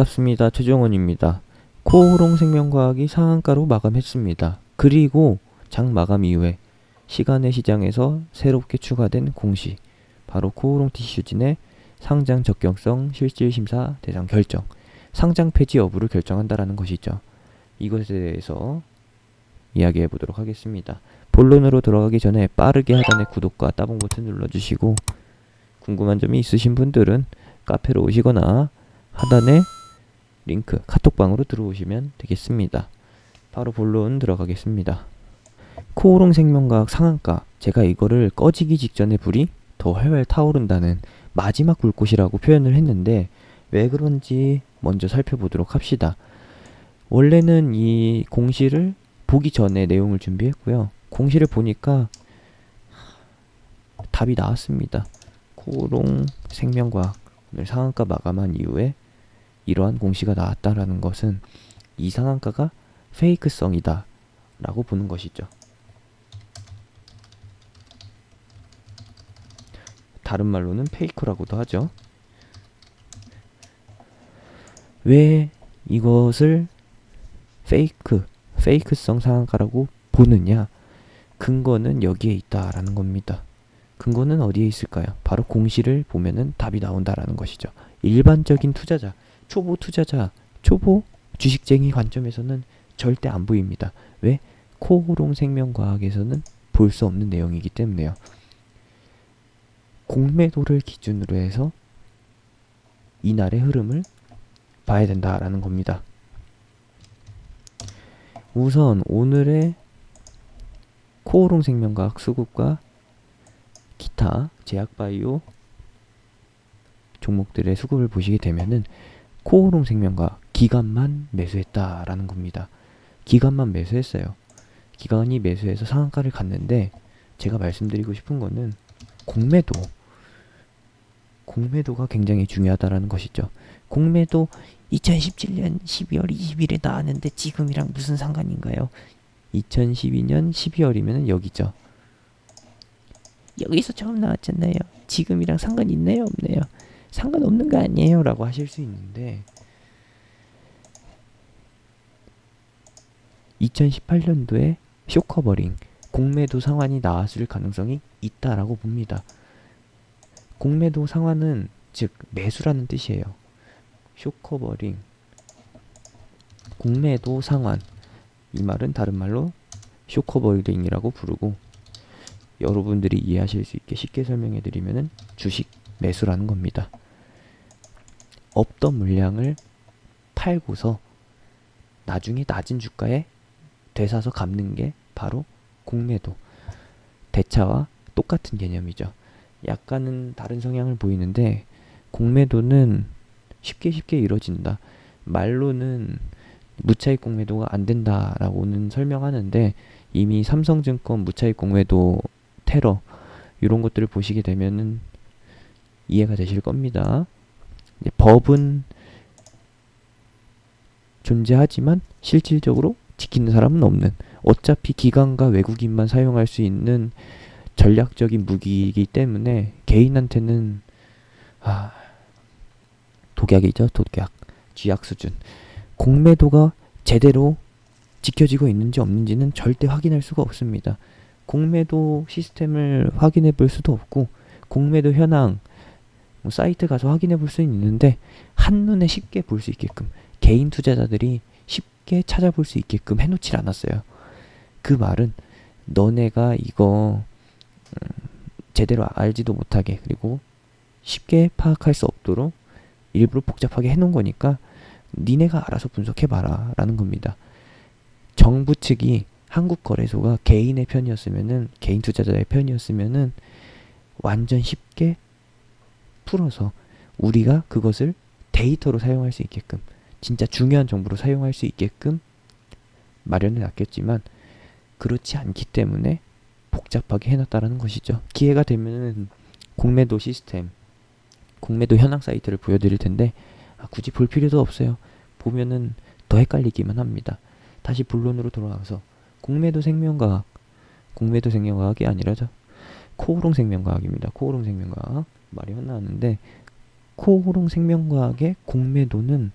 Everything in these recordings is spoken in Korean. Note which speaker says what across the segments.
Speaker 1: 반갑습니다. 최종원입니다. 코오롱 생명과학이 상한가로 마감했습니다. 그리고 장 마감 이후에 시간의 시장에서 새롭게 추가된 공시, 바로 코오롱 티슈진의 상장 적격성 실질심사 대상 결정, 상장 폐지 여부를 결정한다라는 것이죠. 이것에 대해서 이야기해 보도록 하겠습니다. 본론으로 들어가기 전에 빠르게 하단의 구독과 따봉 버튼 눌러주시고, 궁금한 점이 있으신 분들은 카페로 오시거나 하단에 링크 카톡방으로 들어오시면 되겠습니다. 바로 본론 들어가겠습니다. 코오롱 생명과학 상한가, 제가 이거를 꺼지기 직전에 불이 더 활활 타오른다는 마지막 불꽃이라고 표현을 했는데, 왜 그런지 먼저 살펴보도록 합시다. 원래는 이 공시를 보기 전에 내용을 준비했고요. 공시를 보니까 답이 나왔습니다. 코오롱 생명과학 오늘 상한가 마감한 이후에 이러한 공시가 나왔다라는 것은 이 상한가가 페이크성이다 라고 보는 것이죠. 다른 말로는 페이크라고도 하죠. 왜 이것을 페이크성 상한가라고 보느냐? 근거는 여기에 있다라는 겁니다. 근거는 어디에 있을까요? 바로 공시를 보면은 답이 나온다라는 것이죠. 일반적인 투자자, 초보 투자자, 초보 주식쟁이 관점에서는 절대 안 보입니다. 왜? 코오롱 생명과학에서는 볼 수 없는 내용이기 때문에요. 공매도를 기준으로 해서 이날의 흐름을 봐야 된다라는 겁니다. 우선 오늘의 코오롱 생명과학 수급과 기타 제약바이오 종목들의 수급을 보시게 되면은 코오롱 생명과학 기관만 매수했다라는 겁니다. 기관만 매수했어요. 기관이 매수해서 상한가를 갔는데, 제가 말씀드리고 싶은 거는 공매도가 굉장히 중요하다라는 것이죠. 공매도 2017년 12월 20일에 나왔는데 지금이랑 무슨 상관인가요? 2012년 12월이면 여기죠. 여기서 처음 나왔잖아요. 지금이랑 상관 있나요? 없나요? 상관없는 거 아니에요? 라고 하실 수 있는데, 2018년도에 쇼커버링, 공매도 상환이 나왔을 가능성이 있다라고 봅니다. 공매도 상환은 즉 매수라는 뜻이에요. 쇼커버링, 공매도 상환, 이 말은 다른 말로 쇼커버링이라고 부르고, 여러분들이 이해하실 수 있게 쉽게 설명해 드리면은 주식 매수라는 겁니다. 없던 물량을 팔고서 나중에 낮은 주가에 되사서 갚는 게 바로 공매도, 대차와 똑같은 개념이죠. 약간은 다른 성향을 보이는데, 공매도는 쉽게 이루어진다. 말로는 무차익 공매도가 안 된다라고는 설명하는데, 이미 삼성증권 무차익 공매도 테러 이런 것들을 보시게 되면은 이해가 되실 겁니다. 법은 존재하지만 실질적으로 지키는 사람은 없는, 어차피 기관과 외국인만 사용할 수 있는 전략적인 무기이기 때문에 개인한테는 독약이죠. 독약, 쥐약 수준. 공매도가 제대로 지켜지고 있는지 없는지는 절대 확인할 수가 없습니다. 공매도 시스템을 확인해 볼 수도 없고, 공매도 현황 사이트 가서 확인해 볼 수는 있는데, 한눈에 쉽게 볼 수 있게끔 개인 투자자들이 쉽게 찾아볼 수 있게끔 해놓질 않았어요. 그 말은 너네가 이거 제대로 알지도 못하게, 그리고 쉽게 파악할 수 없도록 일부러 복잡하게 해놓은 거니까 니네가 알아서 분석해봐라 라는 겁니다. 정부 측이 한국거래소가 개인의 편이었으면은, 개인 투자자의 편이었으면은 완전 쉽게 풀어서 우리가 그것을 데이터로 사용할 수 있게끔, 진짜 중요한 정보로 사용할 수 있게끔 마련해 놨겠지만, 그렇지 않기 때문에 복잡하게 해놨다라는 것이죠. 기회가 되면은 공매도 시스템, 공매도 현황 사이트를 보여드릴 텐데, 굳이 볼 필요도 없어요. 보면은 더 헷갈리기만 합니다. 다시 본론으로 돌아와서 공매도 생명과학이 아니라죠. 코오롱 생명과학입니다. 코오롱 생명과학 말이 혼나왔는데, 코오롱 생명과학의 공매도는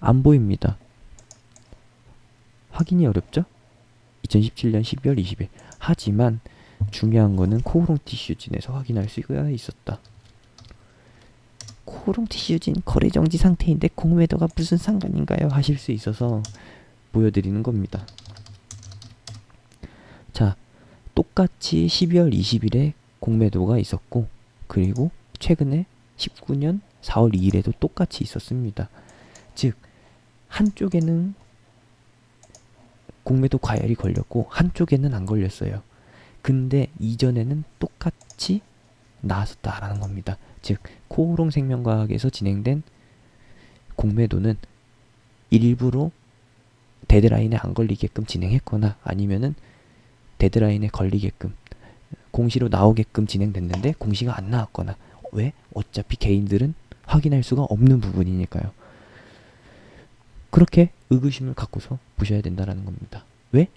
Speaker 1: 안 보입니다. 확인이 어렵죠? 2017년 12월 20일. 하지만 중요한 거는 코오롱 티슈진에서 확인할 수가 있었다. 코오롱 티슈진 거래 정지 상태인데 공매도가 무슨 상관인가요? 하실 수 있어서 보여드리는 겁니다. 자, 똑같이 12월 20일에 공매도가 있었고, 그리고 최근에 19년 4월 2일에도 똑같이 있었습니다. 즉, 한쪽에는 공매도 과열이 걸렸고 한쪽에는 안 걸렸어요. 근데 이전에는 똑같이 나왔었다라는 겁니다. 즉, 코오롱 생명과학에서 진행된 공매도는 일부러 데드라인에 안 걸리게끔 진행했거나 아니면은 데드라인에 걸리게끔 공시로 나오게끔 진행됐는데 공시가 안 나왔거나. 왜? 어차피 개인들은 확인할 수가 없는 부분이니까요. 그렇게 의구심을 갖고서 보셔야 된다라는 겁니다. 왜?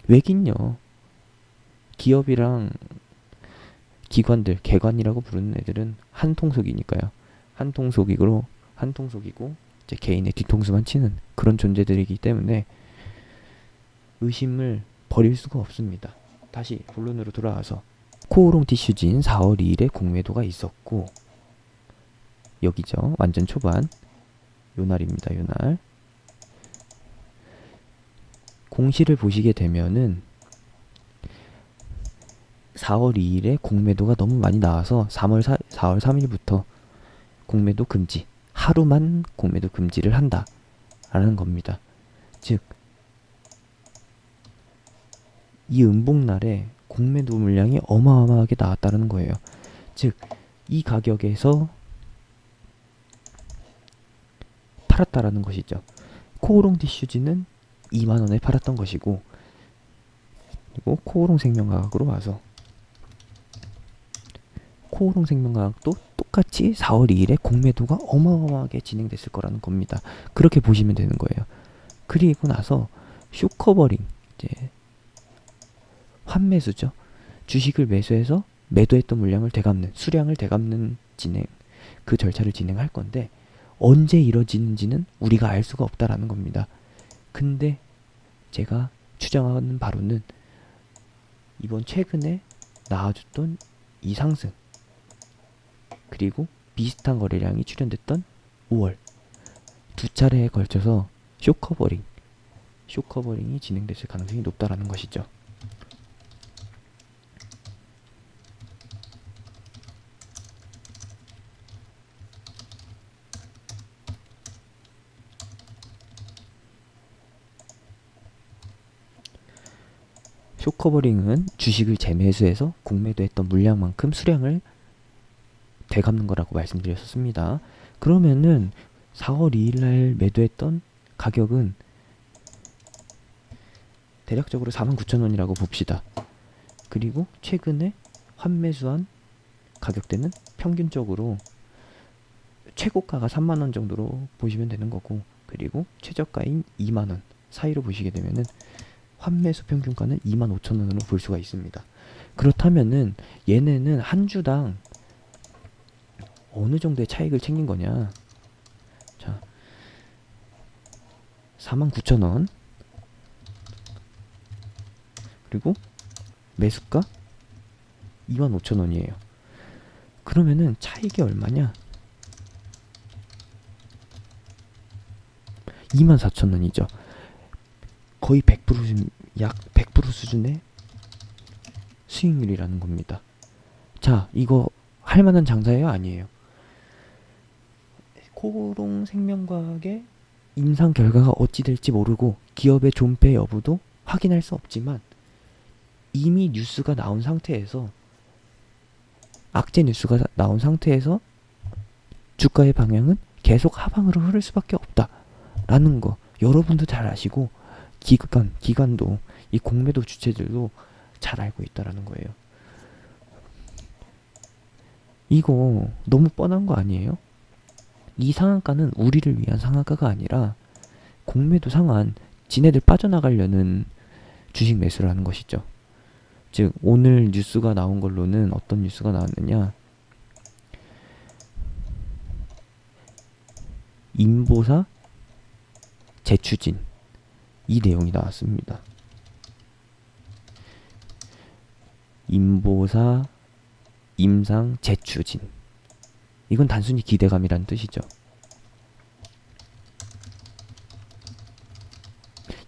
Speaker 1: 왜긴요. 기업이랑 기관들, 개관이라고 부르는 애들은 한 통속이니까요. 한 통속이고 이제 개인의 뒤통수만 치는 그런 존재들이기 때문에 의심을 버릴 수가 없습니다. 다시 본론으로 돌아와서 코오롱 티슈진 4월 2일에 공매도가 있었고, 여기죠. 완전 초반 요날입니다. 요날 공시를 보시게 되면은 4월 2일에 공매도가 너무 많이 나와서 4월 3일부터 공매도 금지, 하루만 공매도 금지를 한다 라는 겁니다. 즉, 이 음봉날에 공매도 물량이 어마어마하게 나왔다는 거예요. 즉, 이 가격에서 팔았다라는 것이죠. 코오롱 티슈지는 2만원에 팔았던 것이고, 그리고 코오롱 생명과학으로 와서 코오롱 생명과학도 똑같이 4월 2일에 공매도가 어마어마하게 진행됐을 거라는 겁니다. 그렇게 보시면 되는 거예요. 그리고 나서 쇼커버링, 이제 환매수죠. 주식을 매수해서 매도했던 물량을 되갚는, 수량을 되갚는 진행, 그 절차를 진행할 건데 언제 이뤄지는지는 우리가 알 수가 없다라는 겁니다. 근데 제가 추정하는 바로는 이번 최근에 나와줬던 이 상승, 그리고 비슷한 거래량이 출현됐던 5월 두 차례에 걸쳐서 쇼커버링이 진행됐을 가능성이 높다라는 것이죠. 쇼커버링은 주식을 재매수해서 공매도했던 물량만큼 수량을 되갚는 거라고 말씀드렸었습니다. 그러면은 4월 2일날 매도했던 가격은 대략적으로 49,000원이라고 봅시다. 그리고 최근에 환매수한 가격대는 평균적으로 최고가가 3만원 정도로 보시면 되는 거고, 그리고 최저가인 2만원 사이로 보시게 되면은 환매수 평균가는 25,000원으로 볼 수가 있습니다. 그렇다면은 얘네는 한 주당 어느 정도의 차익을 챙긴 거냐? 자, 49,000원 그리고 매수가 25,000원이에요. 그러면은 차익이 얼마냐? 24,000원이죠. 거의 100%, 약 100% 수준의 수익률이라는 겁니다. 자, 이거 할만한 장사예요? 아니에요? 코오롱 생명과학의 임상 결과가 어찌 될지 모르고 기업의 존폐 여부도 확인할 수 없지만 이미 뉴스가 나온 상태에서, 악재 뉴스가 나온 상태에서 주가의 방향은 계속 하방으로 흐를 수밖에 없다라는 거 여러분도 잘 아시고 기관도 이 공매도 주체들도 잘 알고 있다라는 거예요. 이거 너무 뻔한 거 아니에요? 이 상한가는 우리를 위한 상한가가 아니라 공매도 상한, 지네들 빠져나가려는 주식 매수를 하는 것이죠. 즉, 오늘 뉴스가 나온 걸로는 어떤 뉴스가 나왔느냐, 인보사 재추진, 이 내용이 나왔습니다. 임보사, 임상, 재추진. 이건 단순히 기대감이란 뜻이죠.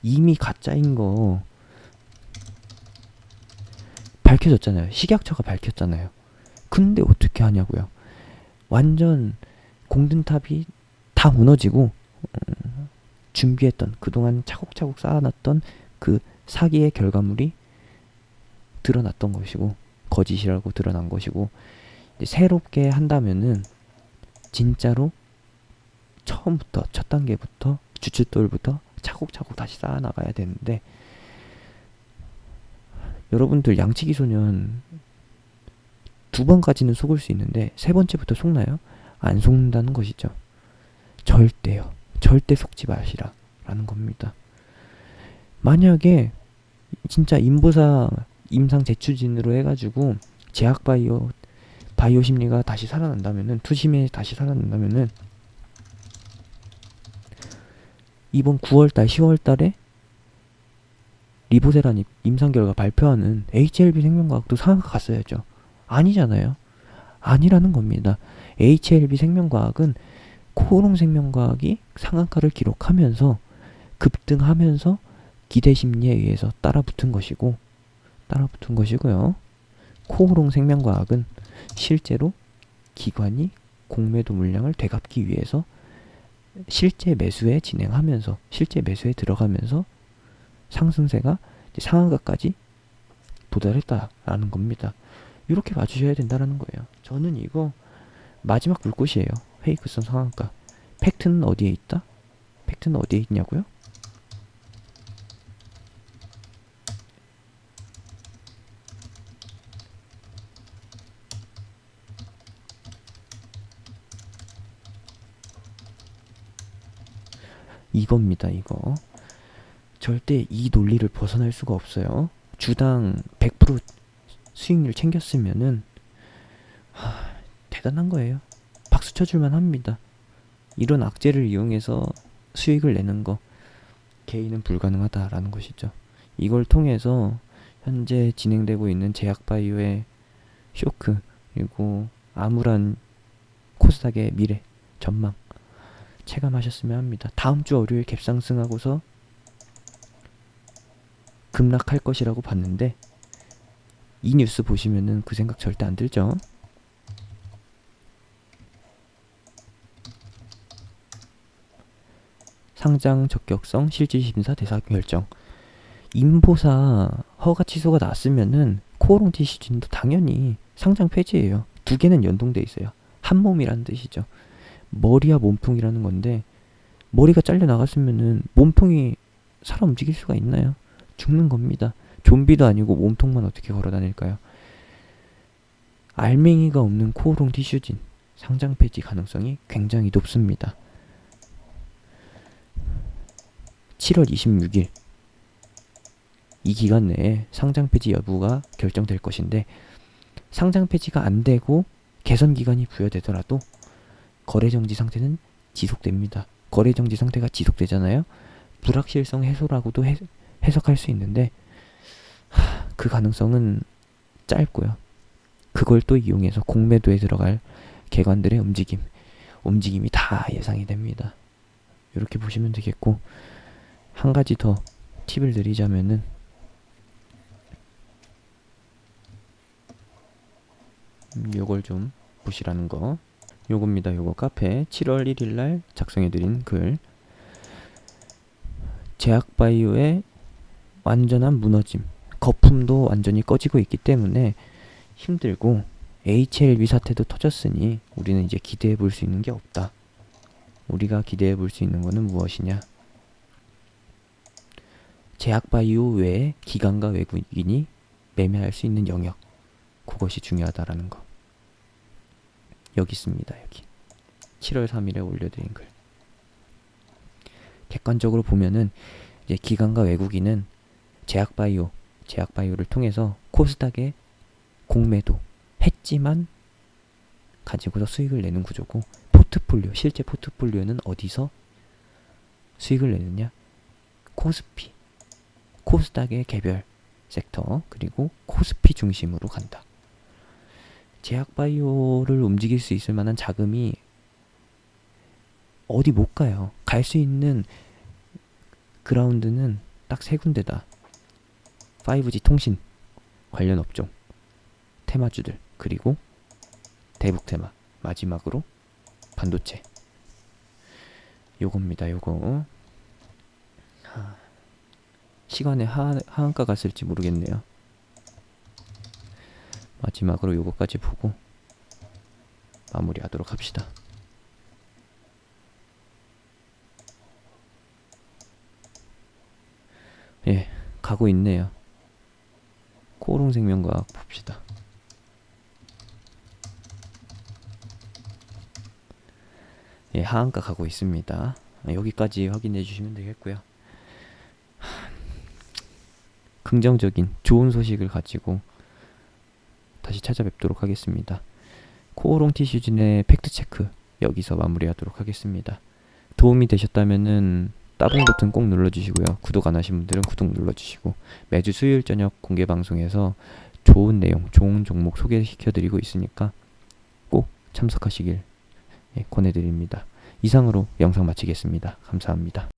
Speaker 1: 이미 가짜인 거 밝혀졌잖아요. 식약처가 밝혔잖아요. 근데 어떻게 하냐고요. 완전 공든탑이 다 무너지고 준비했던, 그동안 차곡차곡 쌓아놨던 그 사기의 결과물이 드러났던 것이고, 거짓이라고 드러난 것이고, 이제 새롭게 한다면은 진짜로 처음부터, 첫 단계부터, 주춧돌부터 차곡차곡 다시 쌓아나가야 되는데, 여러분들 양치기 소년 2번까지는 속을 수 있는데 3번째부터 속나요? 안 속는다는 것이죠. 절대요. 절대 속지 마시라 라는 겁니다. 만약에 진짜 임보사, 임상 재추진으로 해가지고 제약바이오, 바이오 심리가 다시 살아난다면은, 투심이 다시 살아난다면은 이번 9월달, 10월달에 리보세란 임상 결과 발표하는 HLB 생명과학도 상한가 갔어야죠. 아니잖아요. 아니라는 겁니다. HLB 생명과학은 코오롱 생명과학이 상한가를 기록하면서 급등하면서 기대 심리에 의해서 따라붙은 것이고요. 코오롱 생명과학은 실제로 기관이 공매도 물량을 되갚기 위해서 실제 매수에 들어가면서 상승세가 상한가까지 도달했다라는 겁니다. 이렇게 봐주셔야 된다라는 거예요. 저는 이거 마지막 불꽃이에요. 페이크성 상한가. 팩트는 어디에 있다? 팩트는 어디에 있냐고요? 이겁니다. 이거 절대 이 논리를 벗어날 수가 없어요. 주당 100% 수익률 챙겼으면은 대단한 거예요. 박수 쳐줄만 합니다. 이런 악재를 이용해서 수익을 내는 거, 개인은 불가능하다라는 것이죠. 이걸 통해서 현재 진행되고 있는 제약바이오의 쇼크, 그리고 암울한 코스닥의 미래, 전망 체감하셨으면 합니다. 다음 주 월요일 갭상승하고서 급락할 것이라고 봤는데, 이 뉴스 보시면은 그 생각 절대 안 들죠? 상장 적격성 실질심사 대상 결정. 임보사 허가 취소가 났으면은 코오롱 티시진도 당연히 상장 폐지예요. 두 개는 연동돼 있어요. 한 몸이라는 뜻이죠. 머리와 몸통이라는 건데, 머리가 잘려 나갔으면은 몸통이 살아 움직일 수가 있나요? 죽는 겁니다. 좀비도 아니고 몸통만 어떻게 걸어 다닐까요? 알맹이가 없는 코오롱 티슈진 상장 폐지 가능성이 굉장히 높습니다. 7월 26일 이 기간 내에 상장 폐지 여부가 결정될 것인데, 상장 폐지가 안 되고 개선 기간이 부여되더라도 거래 정지 상태는 지속됩니다. 거래 정지 상태가 지속되잖아요. 불확실성 해소라고도 해석할 수 있는데, 그 가능성은 짧고요. 그걸 또 이용해서 공매도에 들어갈 개관들의 움직임이 다 예상이 됩니다. 이렇게 보시면 되겠고, 한 가지 더 팁을 드리자면은, 요걸 좀 보시라는 거. 요겁니다. 요거 카페 7월 1일날 작성해드린 글. 제약바이오의 완전한 무너짐, 거품도 완전히 꺼지고 있기 때문에 힘들고, HLB 사태도 터졌으니 우리는 이제 기대해 볼 수 있는 게 없다. 우리가 기대해 볼 수 있는 거는 무엇이냐? 제약바이오 외에 기관과 외국인이 매매할 수 있는 영역, 그것이 중요하다라는 거. 여기 있습니다. 여기 7월 3일에 올려드린 글. 객관적으로 보면은 이제 기관과 외국인은 제약바이오를 통해서 코스닥에 공매도 했지만 가지고서 수익을 내는 구조고, 실제 포트폴리오는 어디서 수익을 내느냐? 코스피, 코스닥의 개별 섹터, 그리고 코스피 중심으로 간다. 제약바이오를 움직일 수 있을 만한 자금이 어디 못 가요. 갈 수 있는 그라운드는 딱 세 군데다. 5G 통신 관련 업종, 테마주들, 그리고 대북 테마, 마지막으로 반도체. 요겁니다. 요거 시간에 하한가 갔을지 모르겠네요. 마지막으로 요거까지 보고 마무리하도록 합시다. 예, 가고 있네요. 코오롱생명과학 봅시다. 예, 하한가 가고 있습니다. 여기까지 확인해 주시면 되겠고요. 긍정적인 좋은 소식을 가지고 다시 찾아뵙도록 하겠습니다. 코오롱 티슈진의 팩트체크 여기서 마무리하도록 하겠습니다. 도움이 되셨다면은 따봉 버튼 꼭 눌러주시고요. 구독 안 하신 분들은 구독 눌러주시고, 매주 수요일 저녁 공개 방송에서 좋은 내용, 좋은 종목 소개시켜드리고 있으니까 꼭 참석하시길 권해드립니다. 이상으로 영상 마치겠습니다. 감사합니다.